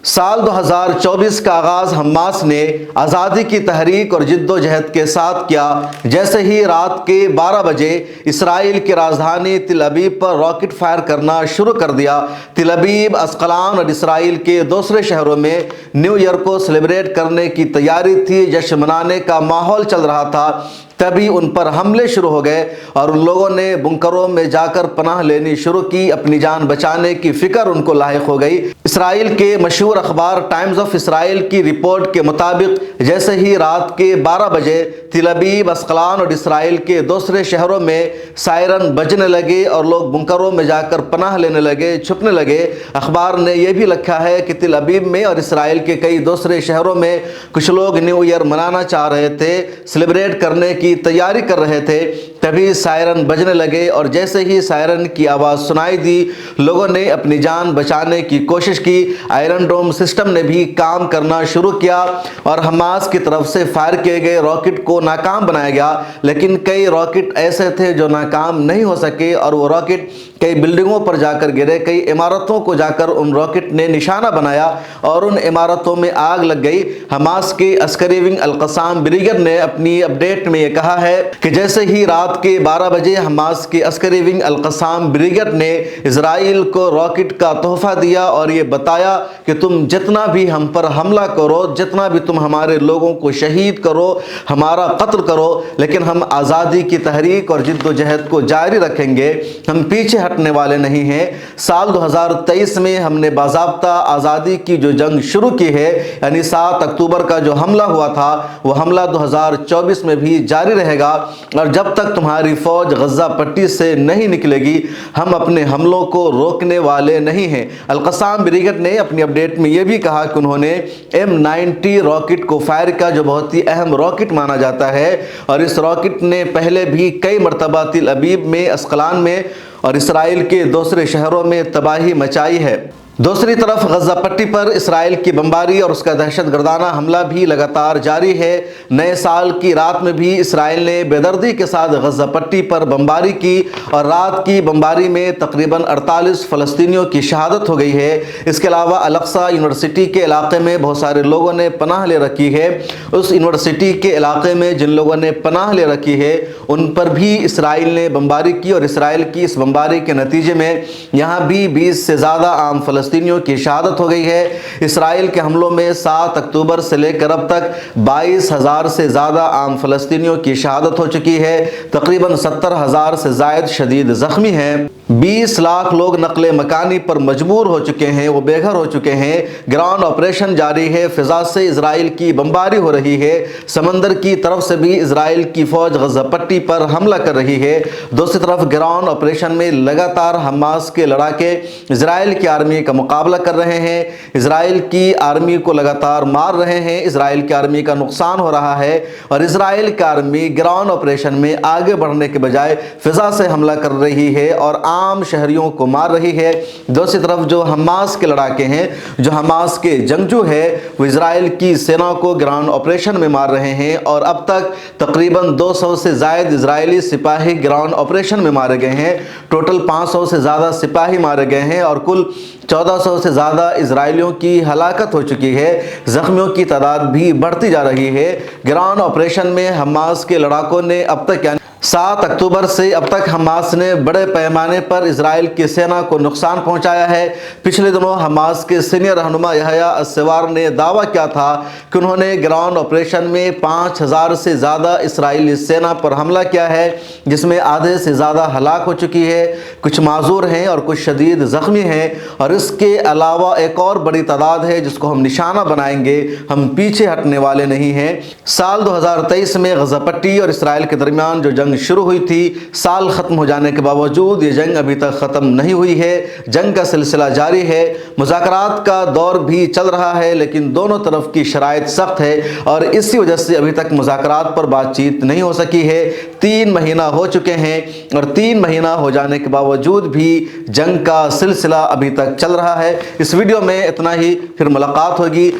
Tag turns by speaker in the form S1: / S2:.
S1: سال 2024 کا آغاز حماس نے آزادی کی تحریک اور جد و جہد کے ساتھ کیا۔ جیسے ہی رات کے 12 بجے اسرائیل کی راجدھانی تل ابیب پر راکٹ فائر کرنا شروع کر دیا۔ تل ابیب، اسقلان اور اسرائیل کے دوسرے شہروں میں نیو ایئر کو سیلیبریٹ کرنے کی تیاری تھی، جشن منانے کا ماحول چل رہا تھا۔ تبھی ان پر حملے شروع ہو گئے اور ان لوگوں نے بنکروں میں جا کر پناہ لینی شروع کی۔ اپنی جان بچانے کی فکر ان کو لاحق ہو گئی۔ اسرائیل کے مشہور اخبار ٹائمز آف اسرائیل کی رپورٹ کے مطابق جیسے ہی رات کے 12 بجے تل ابیب، اسقلان اور اسرائیل کے دوسرے شہروں میں سائرن بجنے لگے اور لوگ بنکروں میں جا کر پناہ لینے لگے، چھپنے لگے۔ اخبار نے یہ بھی لکھا ہے کہ تل ابیب میں اور اسرائیل کے کئی دوسرے شہروں میں کچھ لوگ نیو ایئر منانا چاہ رہے تھے، سیلیبریٹ کرنے کی تیاری کر رہے تھے۔ تبھی سائرن بجنے لگے اور جیسے ہی سائرن کی آواز سنائی دی، لوگوں نے اپنی جان بچانے کی کوشش کی۔ آئرن ڈوم سسٹم نے بھی کام کرنا شروع کیا اور حماس کی طرف سے فائر کیے گئے راکٹ کو ناکام بنایا گیا، لیکن کئی راکٹ ایسے تھے جو ناکام نہیں ہو سکے اور وہ راکٹ کئی بلڈنگوں پر جا کر گرے، کئی عمارتوں کو جا کر ان راکٹ نے نشانہ بنایا اور ان عمارتوں میں آگ لگ گئی۔ حماس کے عسکری ونگ القسام بریگیڈ نے اپنی اپڈیٹ میں یہ کہا ہے کہ جیسے ہی رات کے 12 بجے حماس کے عسکری ونگ القسام بریگیڈ نے اسرائیل کو راکٹ کا تحفہ دیا اور یہ بتایا کہ تم جتنا بھی ہم پر حملہ کرو، جتنا بھی تم ہمارے لوگوں کو شہید کرو، ہمارا قتل کرو، لیکن ہم آزادی کی تحریک اور جد و جہد کو جاری رکھیں گے، ہم پیچھے ہٹنے والے نہیں ہیں۔ سال 2023 میں ہم نے باضابطہ آزادی کی جو جنگ شروع کی ہے، یعنی 7 اکتوبر کا جو حملہ ہوا تھا، وہ حملہ 2024 میں بھی جاری رہے گا، اور جب تک تمہاری فوج غزہ پٹی سے نہیں نکلے گی، ہم اپنے حملوں کو روکنے والے نہیں ہیں۔ القسام بریگیڈ نے اپنی اپڈیٹ میں یہ بھی کہا کہ انہوں نے M90 راکٹ کو فائر کیا، جو بہت ہی اہم راکٹ مانا جاتا ہے، اور اس راکٹ نے پہلے بھی کئی مرتبہ تل ابیب میں، اسقلان میں اور اسرائیل کے دوسرے شہروں میں تباہی مچائی ہے۔ دوسری طرف غزہ پٹی پر اسرائیل کی بمباری اور اس کا دہشت گردانہ حملہ بھی لگاتار جاری ہے۔ نئے سال کی رات میں بھی اسرائیل نے بے دردی کے ساتھ غزہ پٹی پر بمباری کی اور رات کی بمباری میں تقریباً 48 فلسطینیوں کی شہادت ہو گئی ہے۔ اس کے علاوہ الاقصی یونیورسٹی کے علاقے میں بہت سارے لوگوں نے پناہ لے رکھی ہے۔ اس یونیورسٹی کے علاقے میں جن لوگوں نے پناہ لے رکھی ہے ان پر بھی اسرائیل نے بمباری کی، اور اسرائیل کی اس بمباری کے نتیجے میں یہاں بھی 20 سے زیادہ عام فلسطینیوں کی شہادت ہو گئی ہے۔ اسرائیل کے حملوں میں 7 اکتوبر سے لے کر اب تک 22,000 سے زیادہ عام فلسطینیوں کی شہادت ہو چکی ہے۔ تقریباً 70,000 سے زائد شدید زخمی ہیں۔ 20 لاکھ لوگ نقل مکانی پر مجبور ہو چکے ہیں، وہ بے گھر ہو چکے ہیں۔ گراؤنڈ آپریشن جاری ہے، فضا سے اسرائیل کی بمباری ہو رہی ہے، سمندر کی طرف سے بھی اسرائیل کی فوج غزہ پٹی پر حملہ کر رہی ہے۔ دوسری طرف گراؤنڈ آپریشن میں لگاتار حماس کے لڑاکے اسرائیل کی آرمی کا مقابلہ کر رہے ہیں، اسرائیل کی آرمی کو لگاتار مار رہے ہیں، اسرائیل کی آرمی کا نقصان ہو رہا ہے، اور اسرائیل کی آرمی گراؤنڈ آپریشن میں آگے بڑھنے کے بجائے فضا سے حملہ کر رہی ہے اور عام شہریوں کو مار رہی ہے۔ دوسری طرف جو حماس کے لڑاکے ہیں، جو حماس کے جنگجو ہیں، وہ اسرائیل کی سینا کو گراؤنڈ آپریشن میں مار رہے ہیں، اور اب تک تقریباً 200 سے زائد اسرائیلی سپاہی گراؤنڈ آپریشن میں مارے گئے ہیں۔ ٹوٹل 500 سے زیادہ سپاہی مارے گئے ہیں اور کل 1400 سے زیادہ اسرائیلیوں کی ہلاکت ہو چکی ہے۔ زخمیوں کی تعداد بھی بڑھتی جا رہی ہے۔ گراؤنڈ آپریشن میں حماس کے لڑاکوں نے اب تک 7 اکتوبر سے اب تک حماس نے بڑے پیمانے پر اسرائیل کی سینا کو نقصان پہنچایا ہے۔ پچھلے دنوں حماس کے سینئر رہنما یحییٰ السنوار نے دعویٰ کیا تھا کہ انہوں نے گراؤنڈ آپریشن میں 5000 سے زیادہ اسرائیلی سینا پر حملہ کیا ہے، جس میں آدھے سے زیادہ ہلاک ہو چکی ہے، کچھ معذور ہیں اور کچھ شدید زخمی ہیں، اور اس کے علاوہ ایک اور بڑی تعداد ہے جس کو ہم نشانہ بنائیں گے، ہم پیچھے ہٹنے والے نہیں ہیں۔ سال 2023 میں غزہ پٹی اور اسرائیل کے درمیان جو جنگ شروع ہوئی تھی، سال ختم ہو جانے کے باوجود یہ جنگ ابھی تک ختم نہیں ہوئی ہے۔ جنگ کا سلسلہ جاری ہے، مذاکرات کا دور بھی چل رہا ہے، لیکن دونوں طرف کی شرائط سخت ہے اور اسی وجہ سے ابھی تک مذاکرات پر بات چیت نہیں ہو سکی ہے۔ 3 مہینہ ہو چکے ہیں اور 3 مہینہ ہو جانے کے باوجود بھی جنگ کا سلسلہ ابھی تک چل رہا ہے۔ اس ویڈیو میں اتنا ہی، پھر ملاقات ہوگی۔